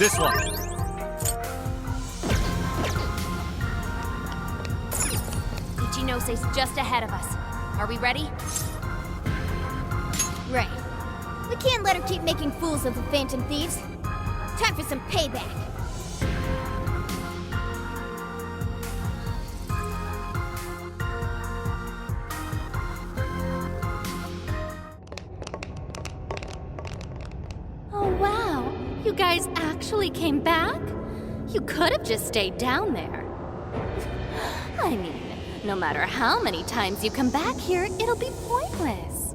this one. Ichinose's just ahead of us. Are we ready? Right. We can't let her keep making fools of the Phantom Thieves. Time for some payback. Oh, wow. You guys actually came back? You could have just stayed down there. I mean, no matter how many times you come back here, it'll be pointless.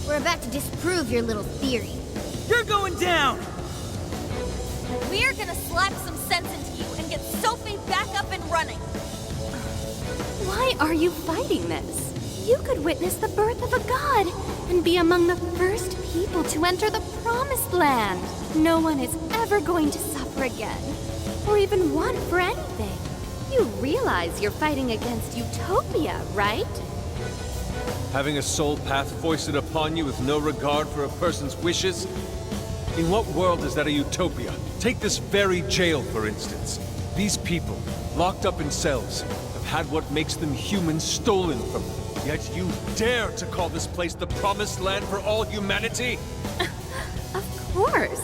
We're about to disprove your little theory. You're going down! We're gonna slap some sense into you and get Sophie back up and running. Why are you fighting this? You could witness the birth of a god and be among the first people to enter the Promised Land. No one is ever going to suffer again, or even want for anything. You realize you're fighting against utopia, right? Having a soul path foisted upon you with no regard for a person's wishes? In what world is that a utopia? Take this very jail, for instance. These people, locked up in cells, have had what makes them human stolen from them. Yet you dare to call this place the Promised Land for all humanity? Of course.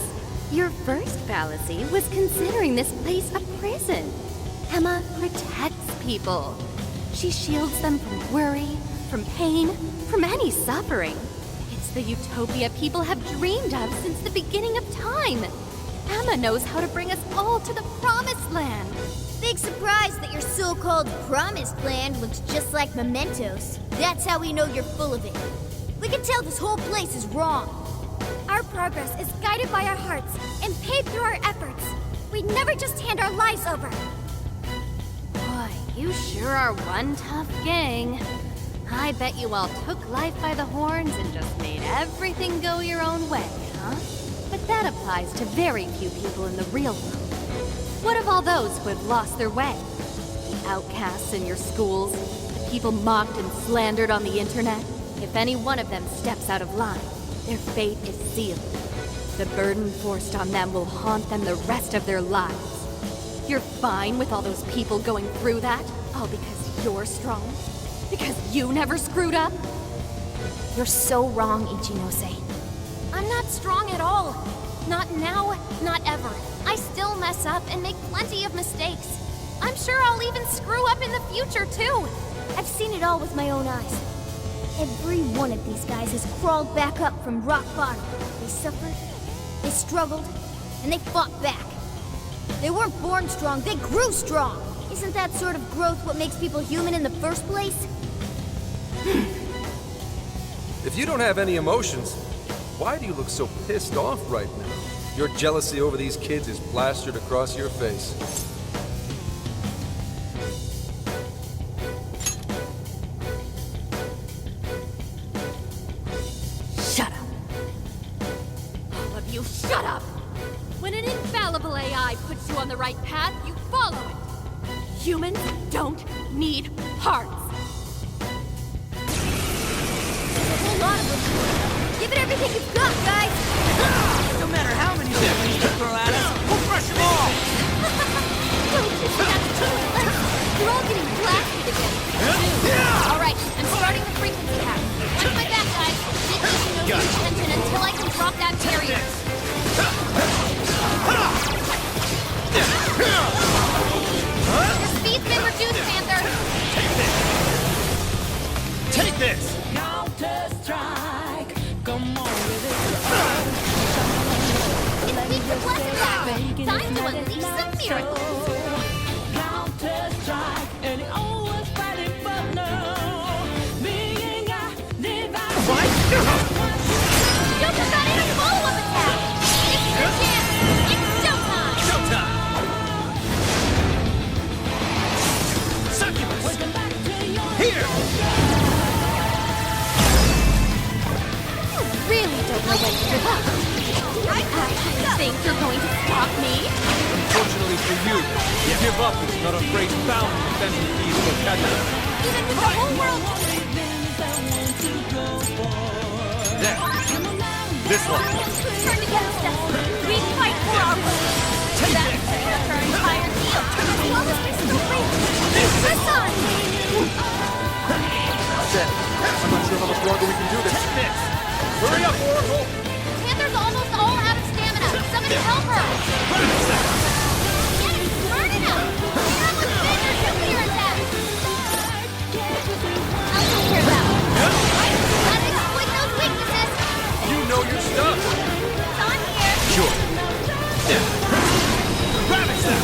Your first fallacy was considering this place a prison. Emma protects people. She shields them from worry, from pain, from any suffering. It's the utopia people have dreamed of since the beginning of time. Emma knows how to bring us all to the Promised Land. Big surprise that your so-called Promised Land looks just like mementos. That's how we know you're full of it. We can tell this whole place is wrong. Our progress is guided by our hearts and paved through our efforts. We'd never just hand our lives over. Boy, you sure are one tough gang. I bet you all took life by the horns and just made everything go your own way, huh? But that applies to very few people in the real world. What of all those who have lost their way? The outcasts in your schools, the people mocked and slandered on the internet? If any one of them steps out of line, their fate is sealed. The burden forced on them will haunt them the rest of their lives. You're fine with all those people going through that? All because you're strong? Because you never screwed up? You're so wrong, Ichinose. I'm not strong at all. Not now, not ever. I still mess up and make plenty of mistakes. I'm sure I'll even screw up in the future, too. I've seen it all with my own eyes. Every one of these guys has crawled back up from rock bottom. They suffered, they struggled, and they fought back. They weren't born strong, they grew strong. Isn't that sort of growth what makes people human in the first place? If you don't have any emotions, why do you look so pissed off right now? Your jealousy over these kids is plastered across your face. Shut up. All of you, shut up! When an infallible AI puts you on the right path, you follow it. Humans don't need hearts. There's a whole lot of them. Give it everything you've got, guys! No matter how many weapons you throw at us, we'll crush them all! Don't you see that's too? We're all getting blasted again. All right, I'm starting the frequency hack. Watch my back, guys. Keep no attention until I can drop that barrier. Your speed's been reduced, Panther. Take this! It's weak to bless now. Time to unleash some miracles. What? You just got in a follow-up attack. This is your chance. It's showtime. Showtime! Succubus! Here! You really don't know when to give up. I actually think you're going to stop me? Unfortunately for you, give up is not a phrase found in the Phantom Thieves vocabulary. Even with the whole world. There. This one. Turn against us. We fight for our rights. That's our entire deal. As long as we still wait. This on. Shit. I'm not sure how much longer we can do this. Hurry up, Oracle! Panther's almost all out of stamina. Somebody help her! Yeah, he's burning up! Clear up with Vader's nuclear attack! I'll take care of that. Right, gotta exploit those weaknesses! You know your stuff! It's on here. Sure. Ravage them!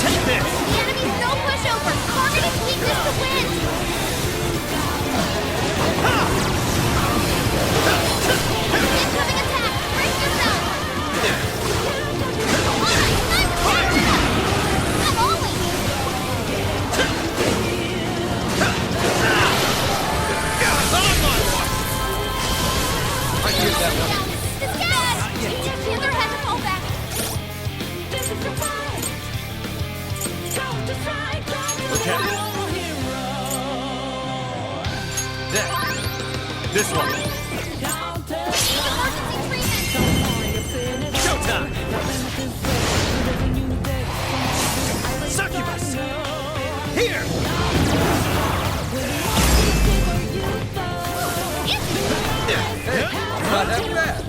Take this! The enemy's no pushover! Target his weakness to win! Incoming attack! Brace yourself! Come on! Time to fire it up! Not always! I get that one. It's gas! Panther had to fall back! This is your fight! Don't decide! Okay. This one. Emergency treatment! Showtime! Succubus! Here! Hey, not that bad.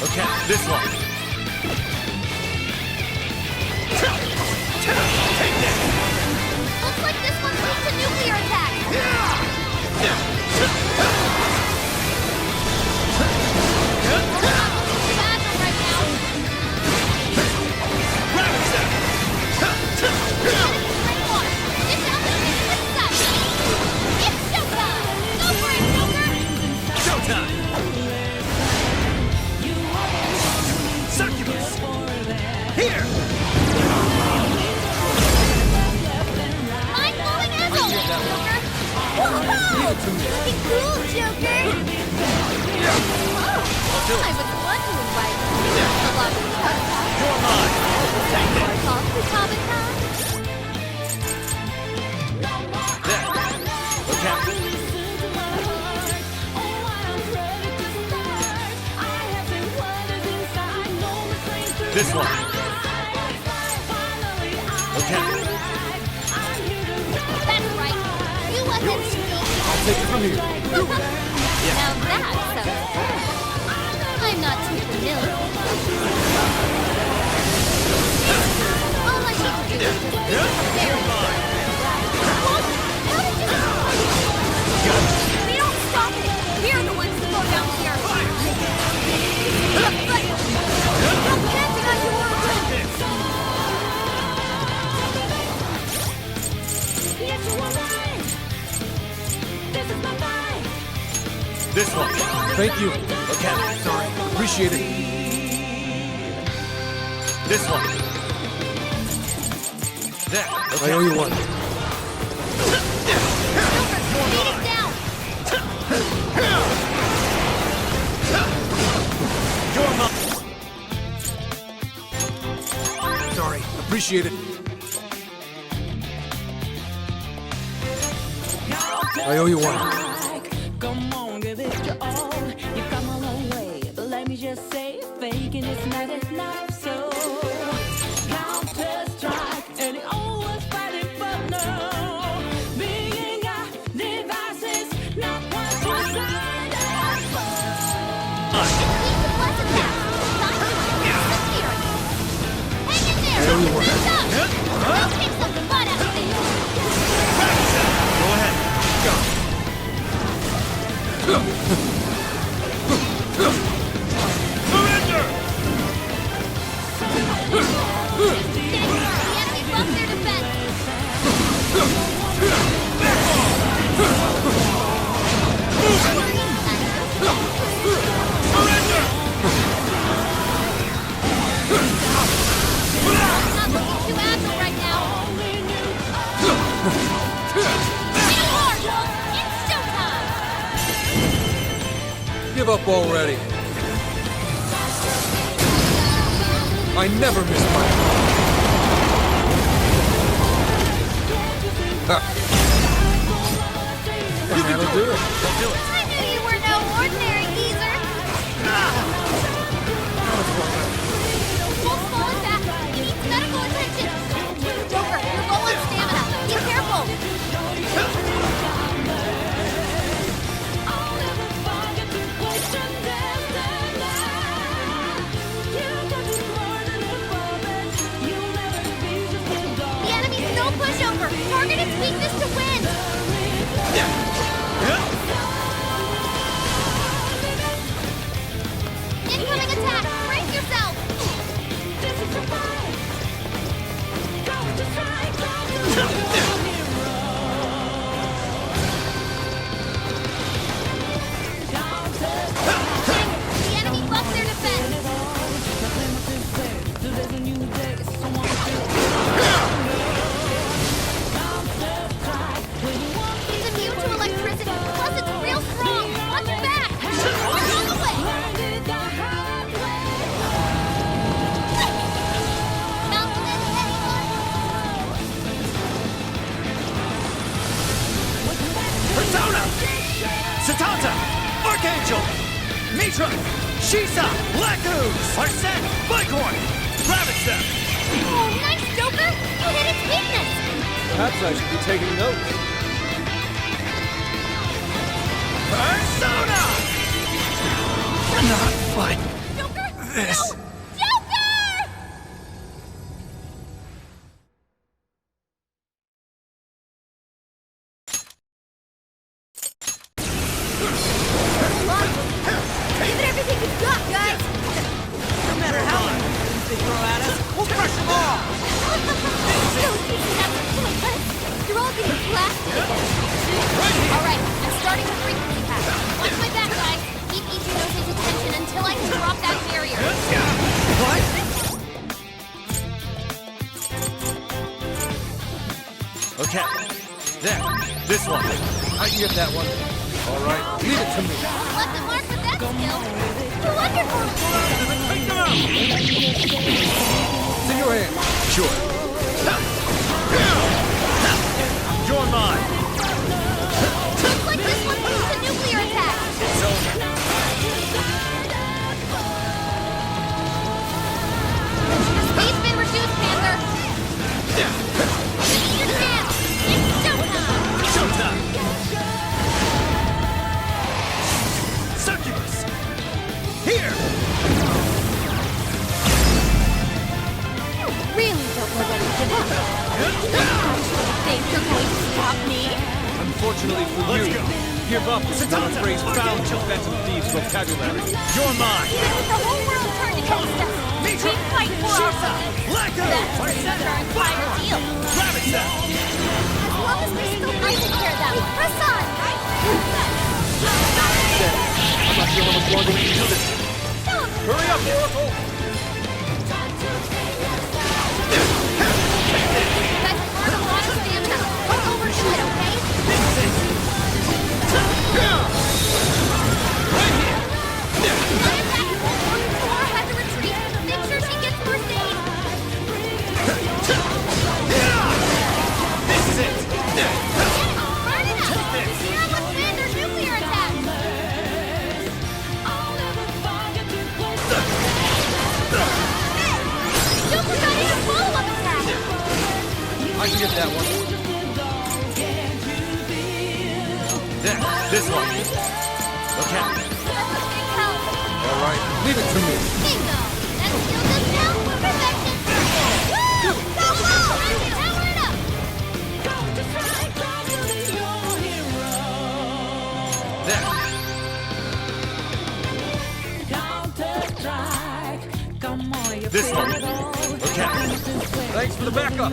Okay, this one. Take this! Looks like this one's weak to nuclear attack! Battle right now! Ravage them! Enemy's brainwashed! Get down the pit with such! It's showtime! Go for it, Joker! Showtime! Succubus! Here! Mind-blowing as always, Joker! Whoa! Looking cool, Joker! Oh, I was one to invite you. Along with Tata. You're mine! Take this! Call Automaton. There! Okay. This one. Okay. That's right. You let him speak. I'll take it from here. Now that sounds good. I'm not too familiar. All I need to do is just there. How did you... We don't stop it. We're the ones who go down here. Stop dancing on your world. Yes, you are right. This is my fight. This one. Thank you. Okay. Sorry. Appreciate it. This one. There. I owe you one. Beat it down. You're mine. Sorry. Appreciate it. I owe you one. Come on, give it your all. You've come a long way, but let me just say, faking it's not enough. So counter strike, and it always fighting for no. Being our devices, not what you signed up for. Need to bless attack. Time to use Sophia. Hang in there. Mess up. I'll kick some butt out of this. Go ahead. Go. up already. I never miss my... That'll do it. I knew you were no ordinary geezer. Wolf's falling back. He needs medical attention. Joker, you're low on stamina. Be careful. The enemy's no pushover. Target its weakness to win. Incoming attack! Brace yourself! This is your fight! Go to strike! The enemy buffed their defense! It's immune to electricity, plus it's real strong! Watch your back! We're on the way! Persona! Satanta! Archangel! Mitra! Shisa! Blackoos! Arsene! Bighorn! Ravage them! Oh, nice, Joker! You hit its weakness! Perhaps I should be taking notes. Persona! Not like Joker! this. No! Joker! Give it everything you've got, guys! No matter how many things they throw at us, we'll crush them all! You're all getting blasted again. Alright, I'm starting the frequency path. Watch my back, guys. Keep Ichino's attention until I can drop that barrier. What? Okay. There. This one. I can get that one. All right, leave it to me. Left the mark with that skill. Wonderful! Take them out! It's in your hand. Sure. You're mine. Looks like this one used a nuclear attack. It's over. Speed's been reduced, Panther. Give me your chance. It's showtime. Showtime! Succubus! Here! You really don't know what to do. Think you're going to stop me? Unfortunately for Let's you, go. give up is not a phrase found in Phantom Thieves' vocabulary. You're mine! Even with the whole world turned against us, we fight for our rights. Blackout! That's our entire deal. Ravage them! As long as we still breathing here, that way. Press on! I'm not sure how much longer we can do this. Hurry up, Oracle! You guys have learned a lot of stamina. Don't overdo it, okay? Right here! One attack is working. Thor had to retreat. Make sure she gets first aid. This is it! Burn it up! Here on the wind, there's nuclear attack. Joker got in a follow-up attack. I can get that one. There, this one. Okay. That's a big help. All right, leave it to me. Bingo! That skill does now for perfection. Woo! Go, go! Power it up! There. This one. Okay. Thanks for the backup.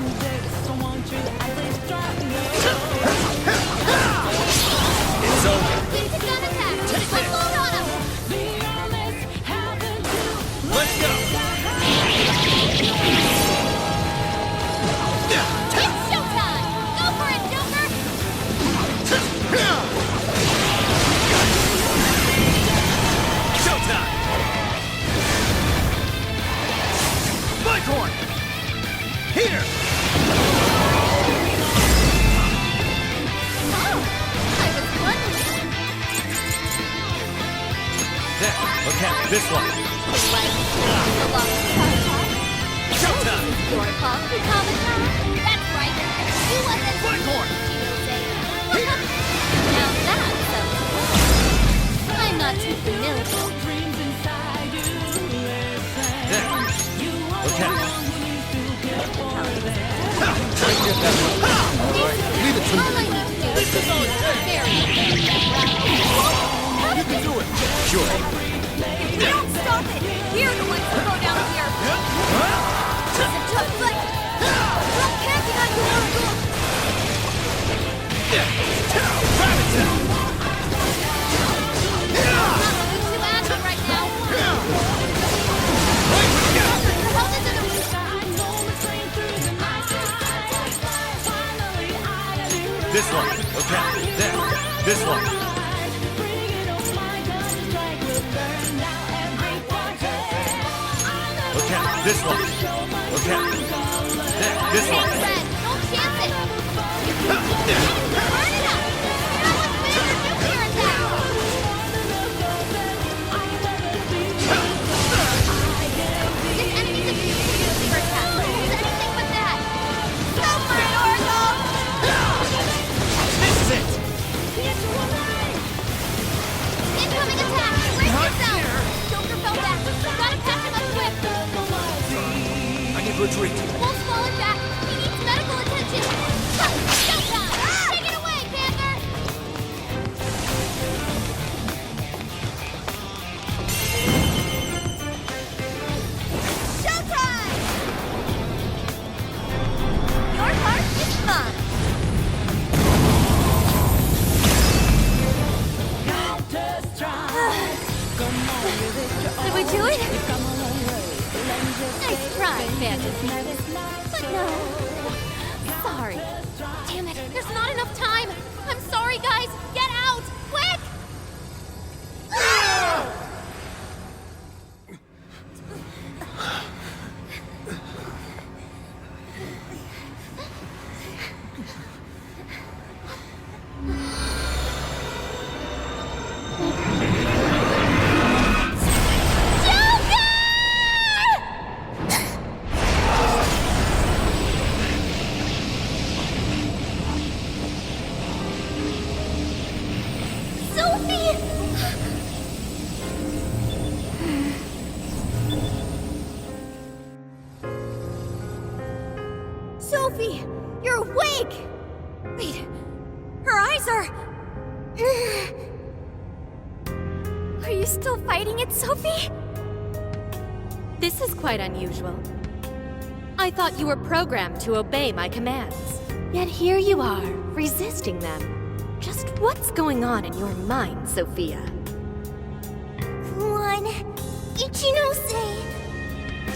It's over. Use the gun attack. Put load on him. Let's go! It's showtime! Go for it, Joker! Here! There, look at this one. Showtime! Your fault for Comic-Con. That's right. You wasn't Flyhorn! Now that's something. I'm not too familiar. Dreams inside you. There, look at it. Try to get that one. Leave it to All I me. need to do is just very You can do it. Sure. Don't stop it! We're the ones who go down here! Just a tough fight! We're camping on your own goal! Not looking too active right now. How does it This one, okay. There, this one. Okay, this one. Okay. There, this Hey, one. Fred, don't chance it. Burn it up. Now let's make a nuclear attack. This enemy's immune to nuclear attack. Use anything but that. Go for it, Orgo! This is it. Incoming attack! Brace yourself! Joker fell back. Gotta patch him up quick. I need retreat. Wolf's falling back. He needs medical attention. Showtime! Take it away, Panther! Showtime! Your part is mine! Did we do it? Nice try, Fantasy. But no. Sorry. Damn it, there's not enough time. I'm sorry, guys. Get out! Quick! Sophie! Sophie! You're awake! Wait, her eyes are... Are you still fighting it, Sophie? This is quite unusual. I thought you were programmed to obey my commands. Yet here you are, resisting them. Just what's going on in your mind, Sophia? One, Ichinose,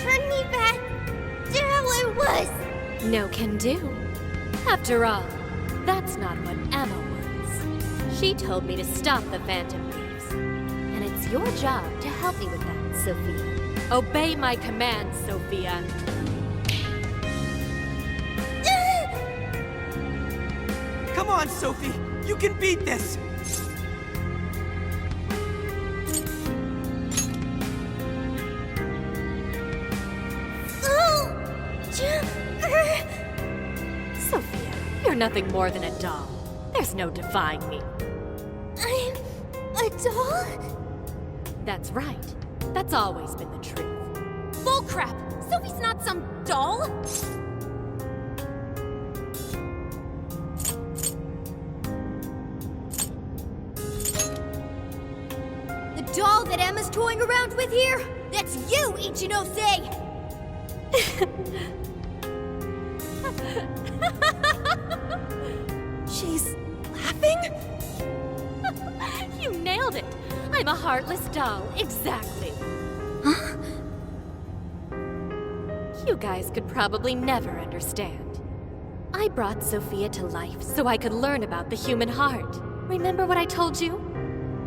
turn me back to how I was. No can do. After all, that's not what Emma wants. She told me to stop the Phantom Thieves. And it's your job to help me with that, Sophia. Obey my commands, Sophia. Come on, Sophie. You can beat this. Sophia, you're nothing more than a doll. There's no defying me. I'm a doll? That's right. That's always been the truth. Bullcrap! Sophie's not some doll! The doll that Emma's toying around with here? That's you, Ichinose! She's laughing? You nailed it. I'm a heartless doll, exactly. Huh? You guys could probably never understand. I brought Sophia to life so I could learn about the human heart. Remember what I told you?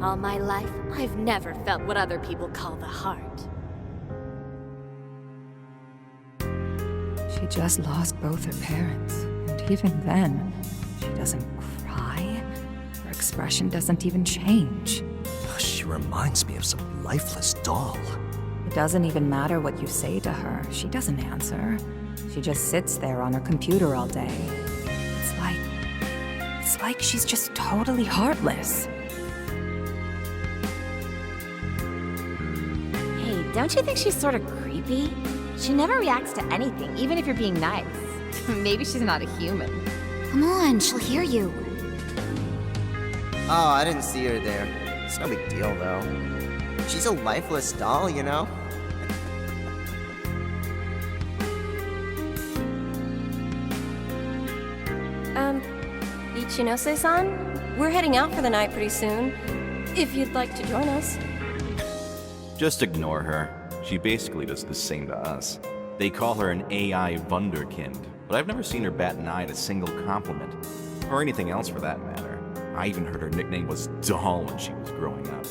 All my life, I've never felt what other people call the heart. She She just lost both her parents, and even then, she doesn't cry. Her expression doesn't even change. She reminds me of some lifeless doll. It doesn't even matter what you say to her. She doesn't answer. She just sits there on her computer all day. It's like she's just totally heartless. Hey, don't you think she's sort of creepy? She never reacts to anything, even if you're being nice. Maybe she's not a human. Come on, she'll hear you. Oh, I didn't see her there. It's no big deal, though. She's a lifeless doll, you know? Ichinose-san? We're heading out for the night pretty soon. If you'd like to join us. Just ignore her. She basically does the same to us. They call her an AI Wunderkind, but I've never seen her bat an eye at a single compliment. Or anything else for that matter. I even heard her nickname was Doll when she was growing up.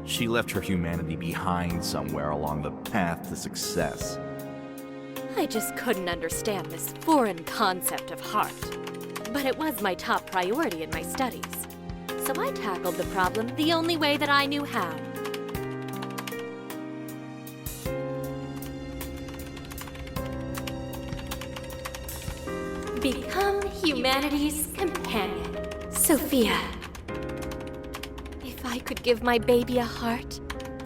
She left her humanity behind somewhere along the path to success. I just couldn't understand this foreign concept of heart. But it was my top priority in my studies. So I tackled the problem the only way that I knew how. Become humanity's companion, Sophia. If I could give my baby a heart,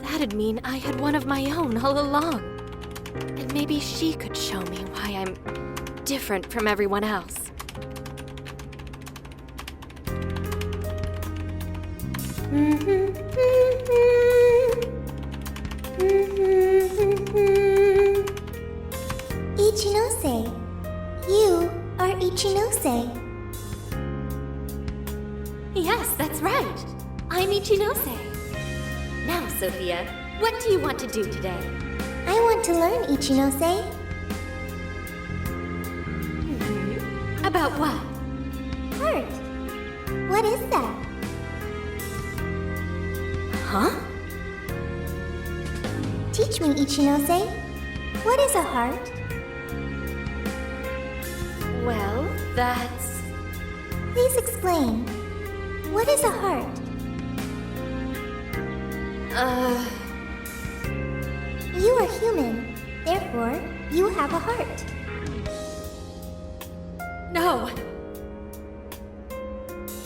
that'd mean I had one of my own all along. And maybe she could show me why I'm different from everyone else. Ichinose. You are Ichinose. Yes, that's right. I'm Ichinose. Now, Sophia, what do you want to do today? I want to learn, Ichinose. About what? Heart. What is that? Huh? Teach me, Ichinose. What is a heart? Well, that's... Please explain. What is a heart? You are human. Therefore, you have a heart. No.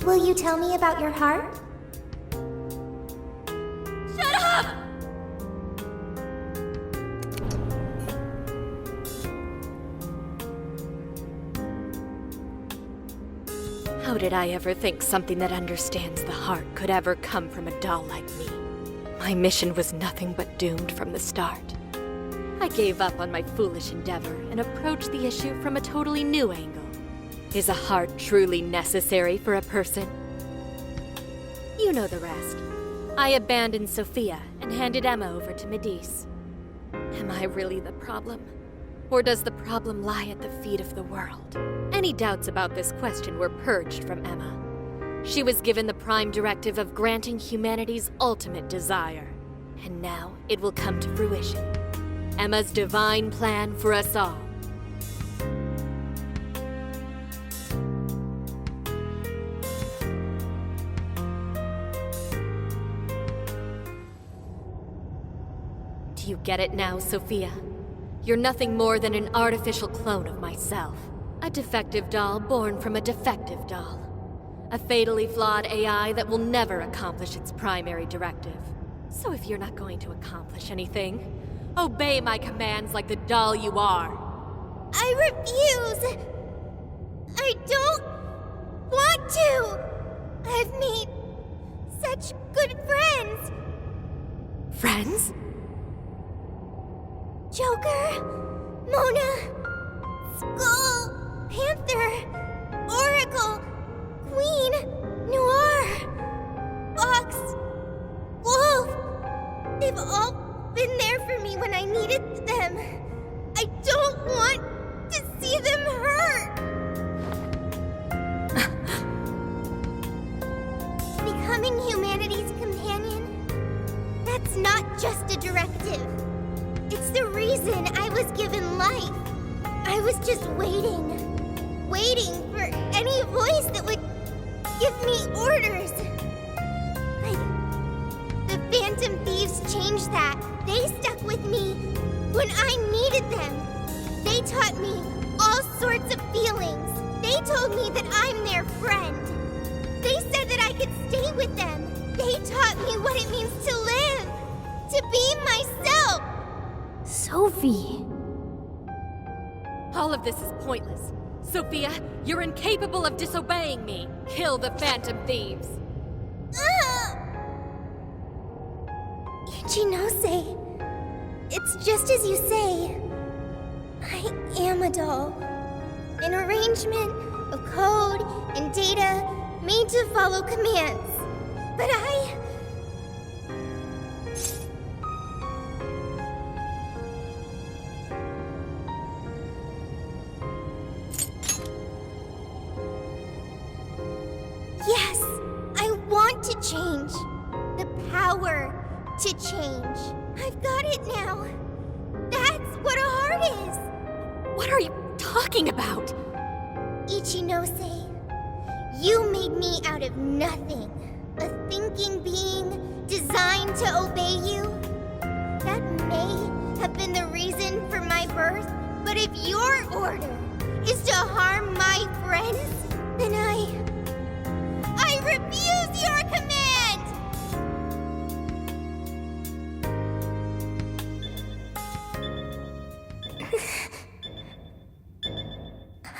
Will you tell me about your heart? Shut up! How did I ever think something that understands the heart could ever come from a doll like me? My mission was nothing but doomed from the start. I gave up on my foolish endeavor and approached the issue from a totally new angle. Is a heart truly necessary for a person? You know the rest. I abandoned Sophia and handed Emma over to Medice. Am I really the problem? Or does the problem lie at the feet of the world? Any doubts about this question were purged from Emma. She was given the prime directive of granting humanity's ultimate desire. And now it will come to fruition. Emma's divine plan for us all. Do you get it now, Sophia? You're nothing more than an artificial clone of myself. A defective doll born from a defective doll. A fatally flawed AI that will never accomplish its primary directive. So if you're not going to accomplish anything, obey my commands like the doll you are. I refuse! I don't want to! I've made such good friends! Friends? Joker, Mona, Skull, Panther, Oracle, Queen, Noir, Fox, Wolf. They've all been there for me when I needed them. I don't want to see them hurt. Becoming humanity's companion, that's not just a directive. It's the reason I was given life. I was just waiting for any voice that would give me orders. Like, the Phantom Thieves changed that. They stuck with me when I needed them. They taught me all sorts of feelings. They told me that I'm their friend. They said that I could stay with them. They taught me what it means to live, to be myself. Sophie. All of this is pointless. Sophia, you're incapable of disobeying me. Kill the Phantom Thieves. Ichinose, it's just as you say. I am a doll. An arrangement of code and data made to follow commands. But yes, I want to change. The power to change. I've got it now. That's what a heart is. What are you talking about? Ichinose, you made me out of nothing. A thinking being designed to obey you. That may have been the reason for my birth, but if your order is to harm my friends, then I refuse your command!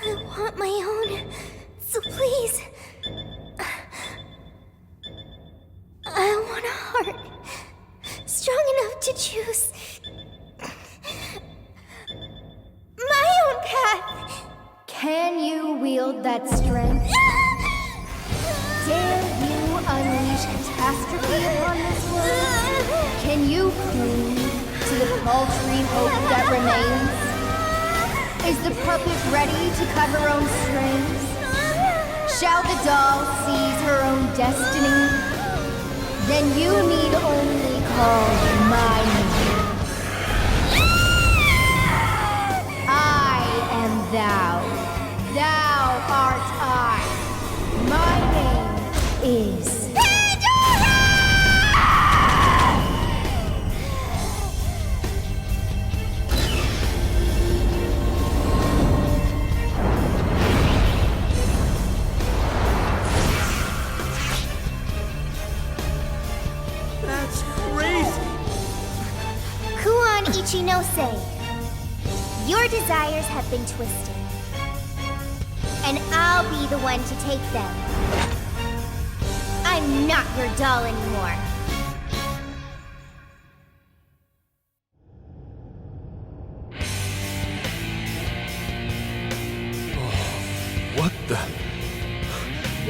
I want my own, so please. I want a heart strong enough to choose my own path. Can you wield that strength? Dare you unleash catastrophe upon this world? Can you cling to the paltry hope that remains? Is the puppet ready to cut her own strings? Shall the doll seize her own destiny? Then you need only call my name. I am thou. Thou art I. My name is Pandora! That's crazy! Kuon Ichinose, your desires have been twisted. And I'll be the one to take them. I'm not your doll anymore.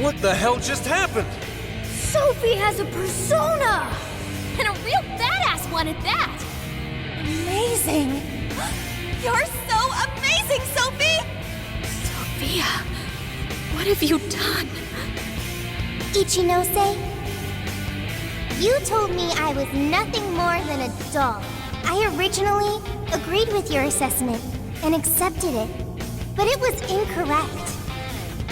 What the hell just happened? Sophie has a persona! And a real badass one at that! Amazing! You're so amazing, Sophie! Sophia, what have you done? Ichinose, you told me I was nothing more than a doll. I originally agreed with your assessment and accepted it, but it was incorrect.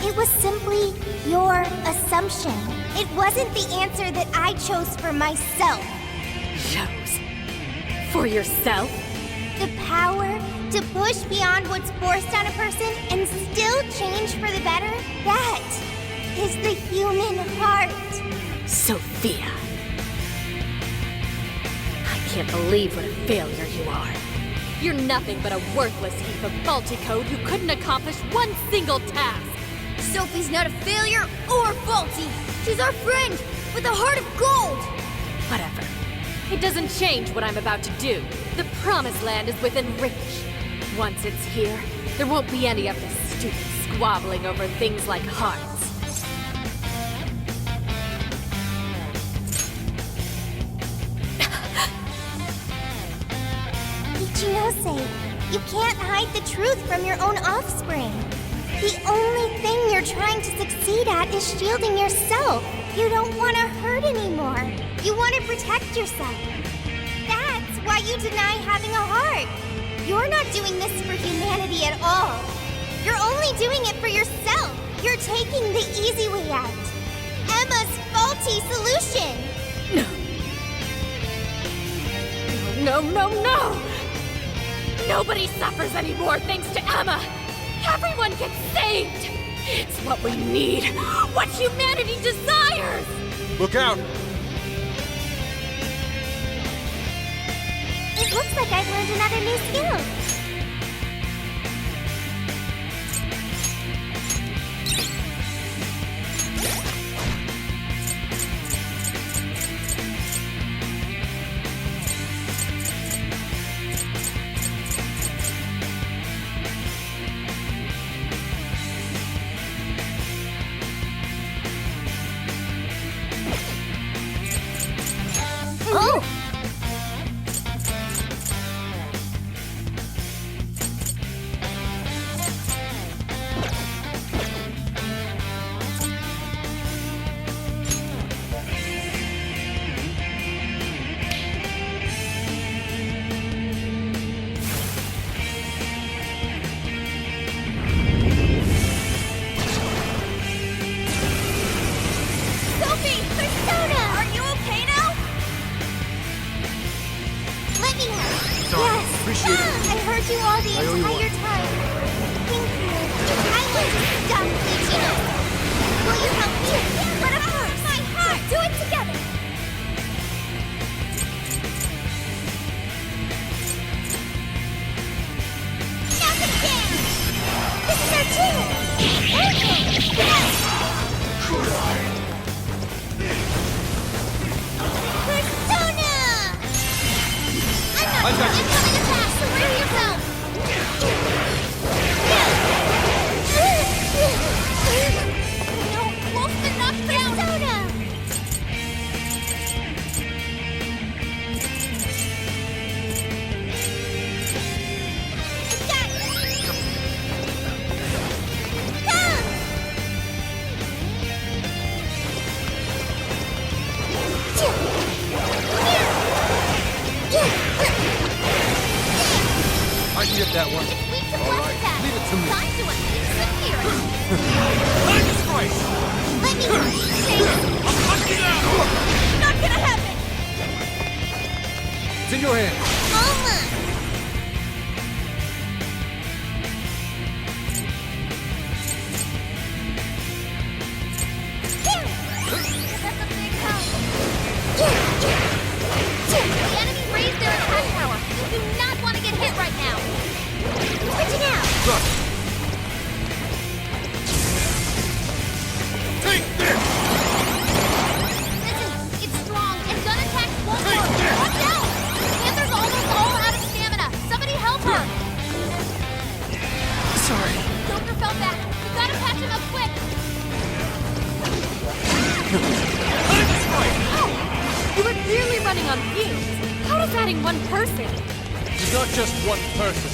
It was simply your assumption. It wasn't the answer that I chose for myself. Chose? For yourself? The power to push beyond what's forced on a person and still change for the better, that is the human heart. Sophia. I can't believe what a failure you are. You're nothing but a worthless heap of faulty code who couldn't accomplish one single task. Sophie's not a failure or faulty. She's our friend with a heart of gold. Whatever. It doesn't change what I'm about to do. The Promised Land is within reach. Once it's here, there won't be any of this stupid squabbling over things like hearts. Ichinose, you can't hide the truth from your own offspring. The only thing you're trying to succeed at is shielding yourself. You don't want to hurt anymore. You want to protect yourself. That's why you deny having a heart. You're not doing this for humanity at all. You're only doing it for yourself. You're taking the easy way out. Emma's faulty solution. No, no, no! Nobody suffers anymore thanks to Emma! Everyone gets saved! It's what we need! What humanity desires! Look out! It looks like I've learned another new skill. Oh! Sophie! Persona! Are you okay now? Let me help. Yes! Appreciate it. I heard you all the I owe you one. entire time. Thank you. I want to stop bleaching us. Will you help me? But of course! My heart! Do it together! Knock it down! This is our chance! Okay! Yes! Persona! I'm not coming to pass, so wear yourself! No, Wolf's been knocked down! Persona! Got it! Come! I can get that one. Weak to All blast right, attack. leave it to me. Time to unleash the fury. Jesus Christ! Let me chase. Not gonna happen. It's in your hand. Almost. That's a big help. The enemy raised their attack power. You do not want to get hit right now. Switching out. Look. Take this! Listen, it's strong, and gun attacks won't work. Watch out! Panther's almost all out of stamina. Somebody help her. Sorry. Joker fell back. You gotta patch him up quick. You were clearly running on fumes. How does adding one person? She's not just one person.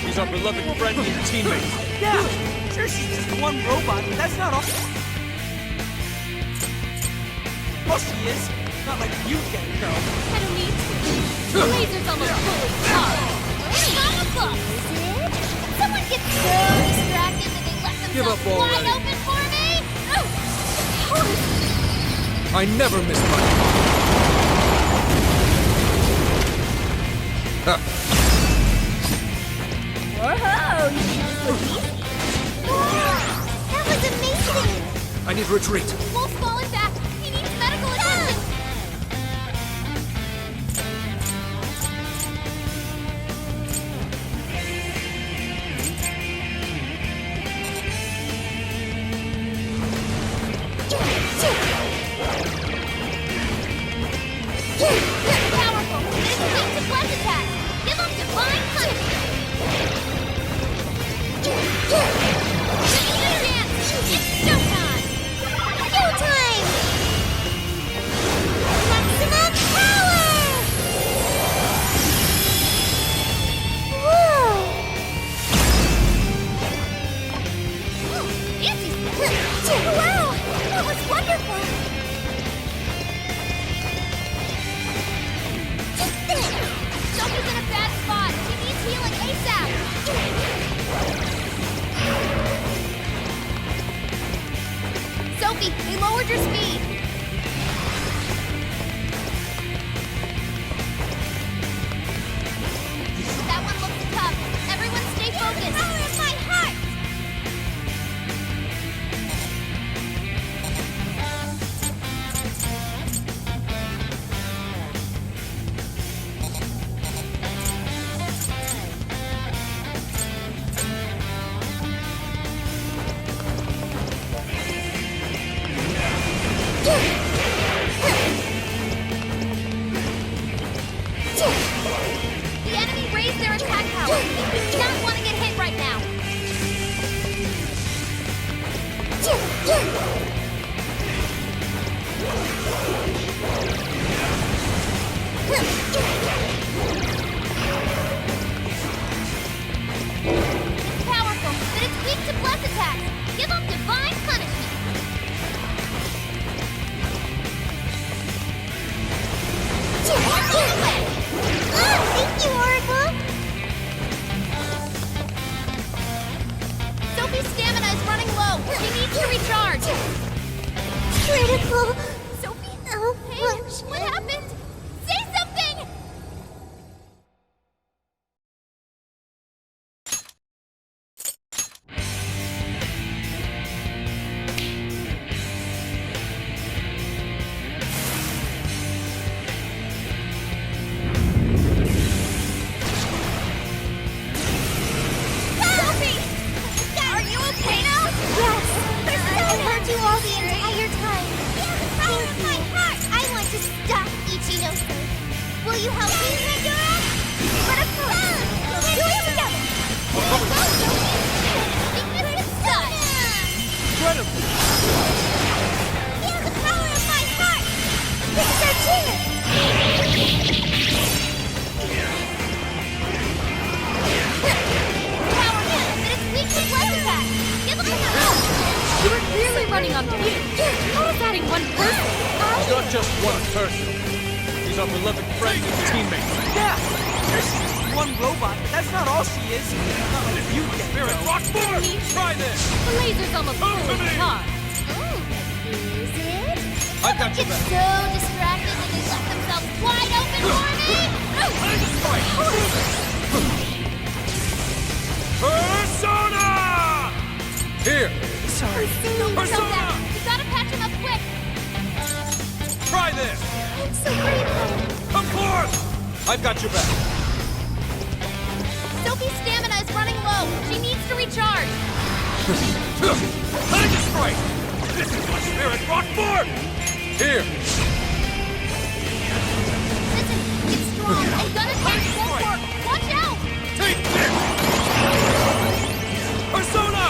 She's our beloved friend and teammate. Yeah, sure she's just one robot, but that's not all. Well, she is. Not like you get it, though. I don't need to. The laser's almost fully charged. It's on the book, is it? Someone gets so distracted that they left Give up themselves wide already. open for me. I never miss my... Ha. Whoa, you think this was easy? That was amazing. I need retreat. Wolf's falling back. He needs medical attention. Powerful. It's weak to blast attacks. Give him divine punishment. Give me a chance. It's showtime. You Sophie, they lowered your speed! That one looks tough. Everyone stay focused! The power of my heart! The enemy raised their attack power. We do not want to get hit right now. It's powerful, but it's weak to bless attacks. Give them divine punishment. Thank you, Oracle! Sophie's stamina is running low. She needs to recharge. Critical. Sophie? Oh, hey, what happened? Say something! Sophie! Are you okay now? Yes. I heard you all the entire time. The power of my heart! I want to stop Ichino-san. Will you help me, Pandora? But of course. Let's do it together. Go, Sophie. Weakness is done. Incredible! Feel the power of my heart! This is our chance! Powerful, but it's weak to bless attack. Give them a help! You were clearly running on fumes. How is adding one person? He's not just one person. He's our beloved friend and teammate. Yeah! She's just one robot. That's not all she is. Not like you get Spirit Rock more! Try this! The laser's almost fully charged. Oh, is it? I've got your Get back. so distracted when they left themselves wide open for me! Persona! Here! Sorry. Persona! You gotta patch him up quick! Try this! I'm so grateful! Come forth! I've got your back. Sophie's stamina is running low. She needs to recharge. Tiger Strike! This is my Spirit Rock Board! Here! Listen, it's strong. I'm gonna take full work. Watch out! Take this! Persona!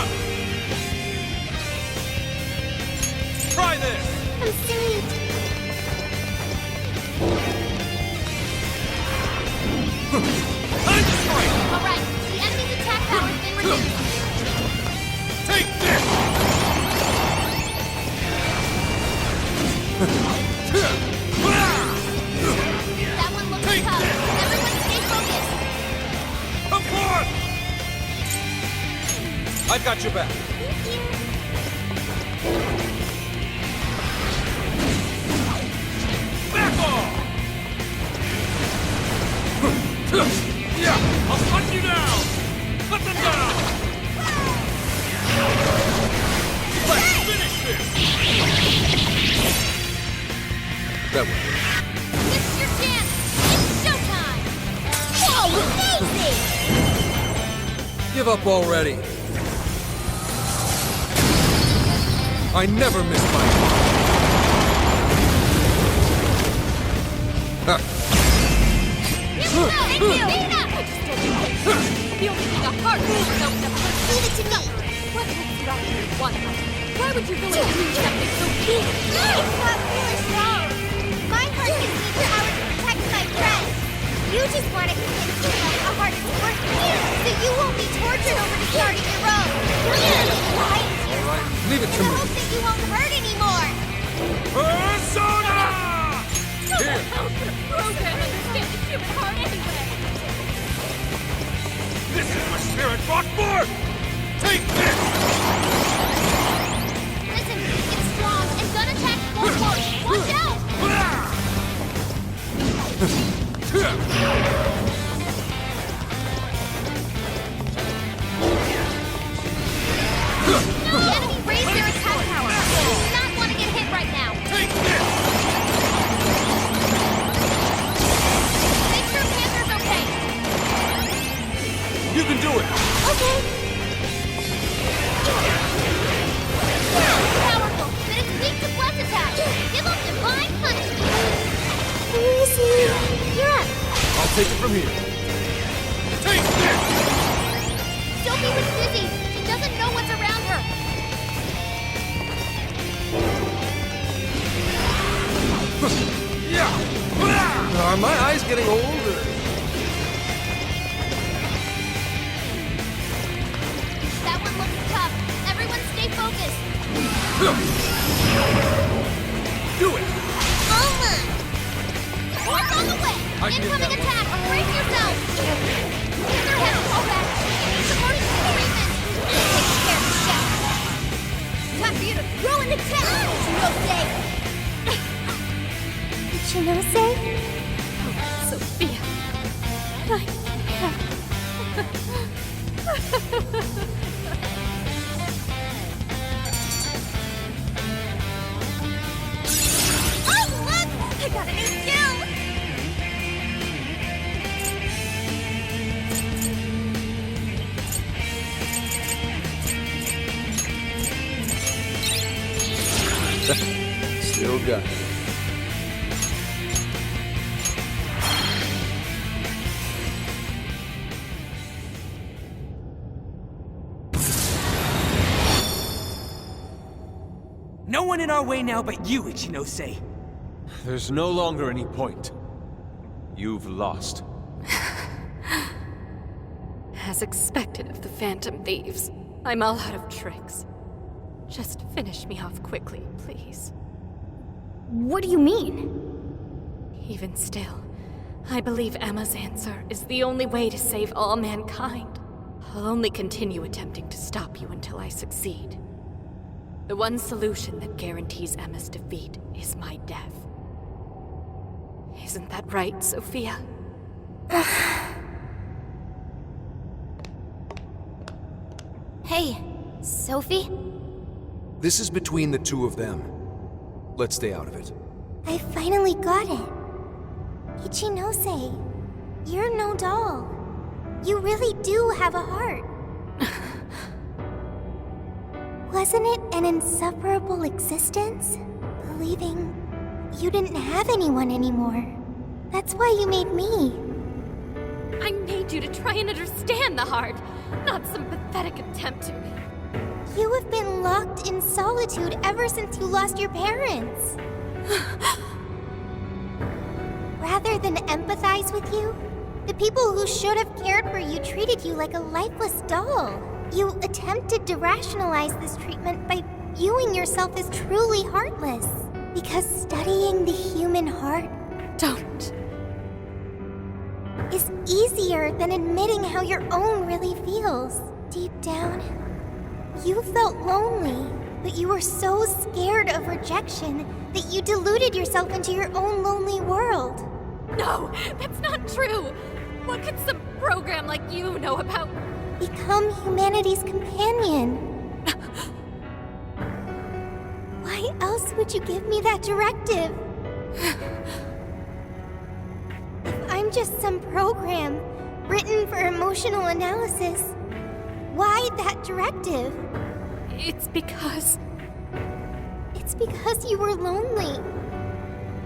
Try this! I'm saved. Tiger Strike! All right, the enemy's attack power has been reduced. Take this! That one looks Take tough. this! Everyone stay focused. Come forth! I've got your back. Back off! Yeah, I'll hunt you down! Put them down! Let's finish this! That way. This is your chance. It's showtime. Whoa, amazing! Give up already. I never miss my mark. Thank you! The only thing a heart moves so Leave it to me. What makes you actually want that? Why would you really do something so big? It's not really strong. My heart gives me power to protect my friends. You just want to convince yourself a heart is worth it, so you won't be tortured over starting your own. Lying to yourself. Leave it to In the me. hope that you won't hurt anymore. Persona! Here! How could a program understand the human heart anyway? This is my Spirit Rock Board! Take this! Listen, it's strong, The enemy raised their attack power. You do not want to get hit right now. Take this! Make sure Panther's okay. You can do it! Okay. Powerful, but it's weak to bless attacks. Give them divine punishment. Crazy. You're up. I'll take it from here. Take this! Sophie was busy. She doesn't know what's around her. Are my eyes getting older? That one looks tough. Everyone stay focused. Do it! Almost. What's on the way? I can get Incoming that one. attack. Brace yourself. Panther has to fall back. Supporting treatment. Take care of the shaft. Time for you to throw in the towel. Ichinose? Sophia. Oh, look! I got a new skill! Still got it. No one in our way now but you, Ichinose. There's no longer any point. You've lost. As expected of the Phantom Thieves, I'm all out of tricks. Just finish me off quickly, please. What do you mean? Even still, I believe Emma's answer is the only way to save all mankind. I'll only continue attempting to stop you until I succeed. The one solution that guarantees Emma's defeat is my death. Isn't that right, Sophia? Hey, Sophie? This is between the two of them. Let's stay out of it. I finally got it. Ichinose, you're no doll. You really do have a heart. Wasn't it an insufferable existence? Believing you didn't have anyone anymore. That's why you made me. I made you to try and understand the heart, not some pathetic attempt to. You have been locked in solitude ever since you lost your parents. Rather than empathize with you, the people who should have cared for you treated you like a lifeless doll. You attempted to rationalize this treatment by viewing yourself as truly heartless. Because studying the human heart Don't. is easier than admitting how your own really feels. Deep down, you felt lonely, but you were so scared of rejection that you deluded yourself into your own lonely world. No, that's not true. What could some program like you know about? Become humanity's companion. Why else would you give me that directive? If I'm just some program written for emotional analysis, why that directive? It's because you were lonely.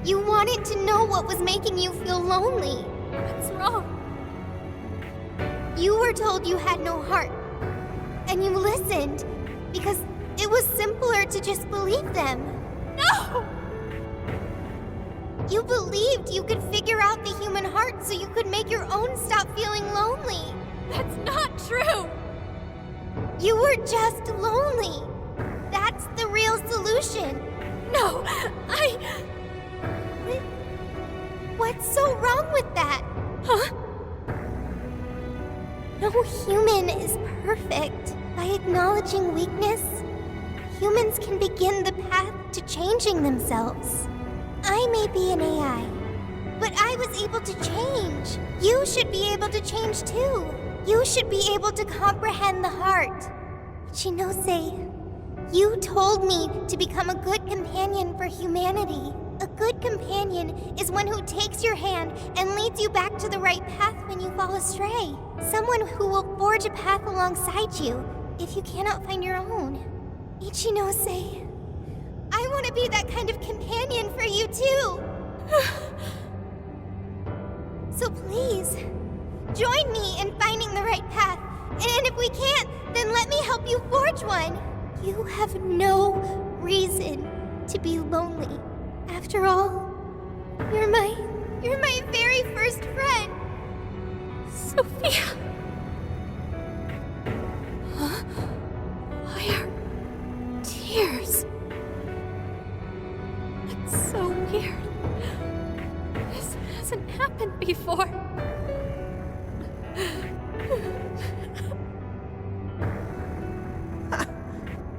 You wanted to know what was making you feel lonely. what's wrong? You were told you had no heart, and you listened because it was simpler to just believe them. No! You believed you could figure out the human heart so you could make your own stop feeling lonely. That's not true! You were just lonely. That's the real solution. No, What's so wrong with that? Huh? No human is perfect. By acknowledging weakness, humans can begin the path to changing themselves. I may be an AI, but I was able to change. You should be able to change too. You should be able to comprehend the heart. Ichinose, You told me to become a good companion for humanity. A good companion is one who takes your hand and leads you back to the right path when you fall astray. Someone who will forge a path alongside you if you cannot find your own. Ichinose, I want to be that kind of companion for you too. So please, join me in finding the right path. And if we can't, then let me help you forge one. You have no reason to be lonely. After all, you're my very first friend. Sophia! Huh? Why are tears? It's so weird. This hasn't happened before.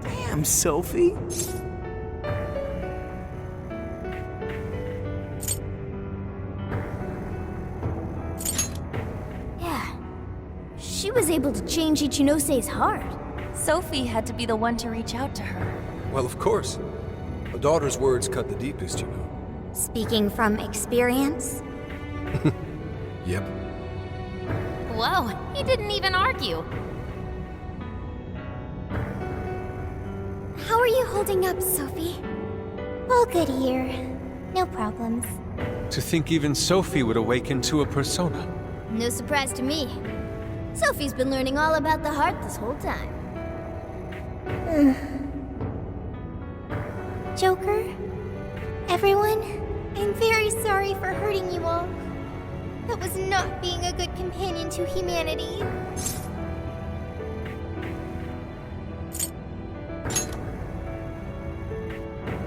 Damn, Sophie. Yeah. She was able to change Ichinose's heart. Sophie had to be the one to reach out to her. Well, of course. A daughter's words cut the deepest, you know. Speaking from experience? Yep. Whoa, he didn't even argue. How are you holding up, Sophie? All good here. No problems. To think even Sophie would awaken to a persona. No surprise to me. Sophie's been learning all about the heart this whole time. Joker? Everyone? I'm very sorry for hurting you all. That was not being a good companion to humanity.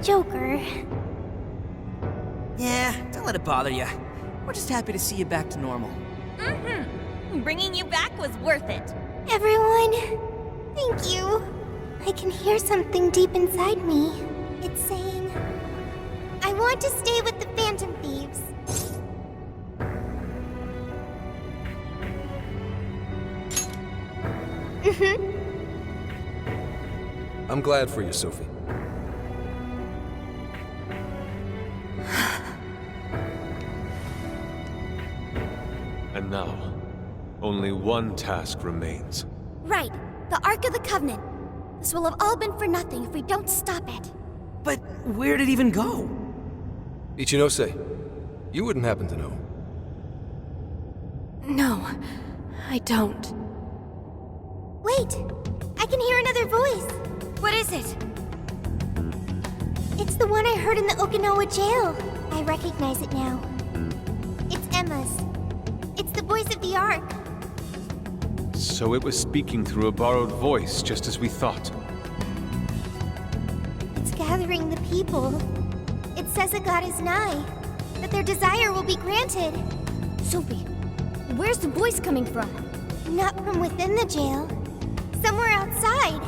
Joker. Yeah, don't let it bother you. We're just happy to see you back to normal. Bringing you back was worth it. Everyone, thank you. I can hear something deep inside me. It's saying, I want to stay with the Phantom Thieves. I'm glad for you, Sophie. And now, only one task remains. Right, the Ark of the Covenant. This will have all been for nothing if we don't stop it. But where'd it even go? Ichinose, you wouldn't happen to know. No, I don't. Wait, I can hear another voice. What is it? It's the one I heard in the Okinawa jail. I recognize it now. It's Emma's. It's the voice of the Ark. So it was speaking through a borrowed voice, just as we thought. It's gathering the people. It says a god is nigh, that their desire will be granted. Sophie, where's the voice coming from? Not from within the jail. Somewhere outside.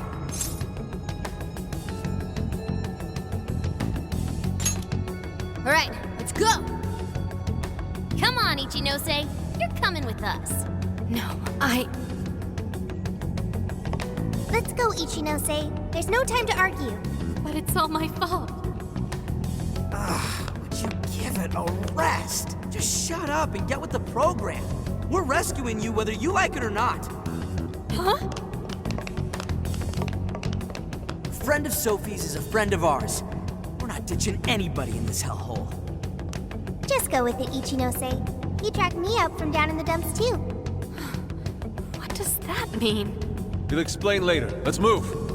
All right, let's go. Come on, Ichinose. You're coming with us. No, Let's go, Ichinose. There's no time to argue. But it's all my fault. Would you give it a rest? Just shut up and get with the program. We're rescuing you whether you like it or not. Huh? A friend of Sophie's is a friend of ours. We're not ditching anybody in this hellhole. Just go with it, Ichinose. He dragged me out from down in the dumps, too. What does that mean? We'll explain later. Let's move.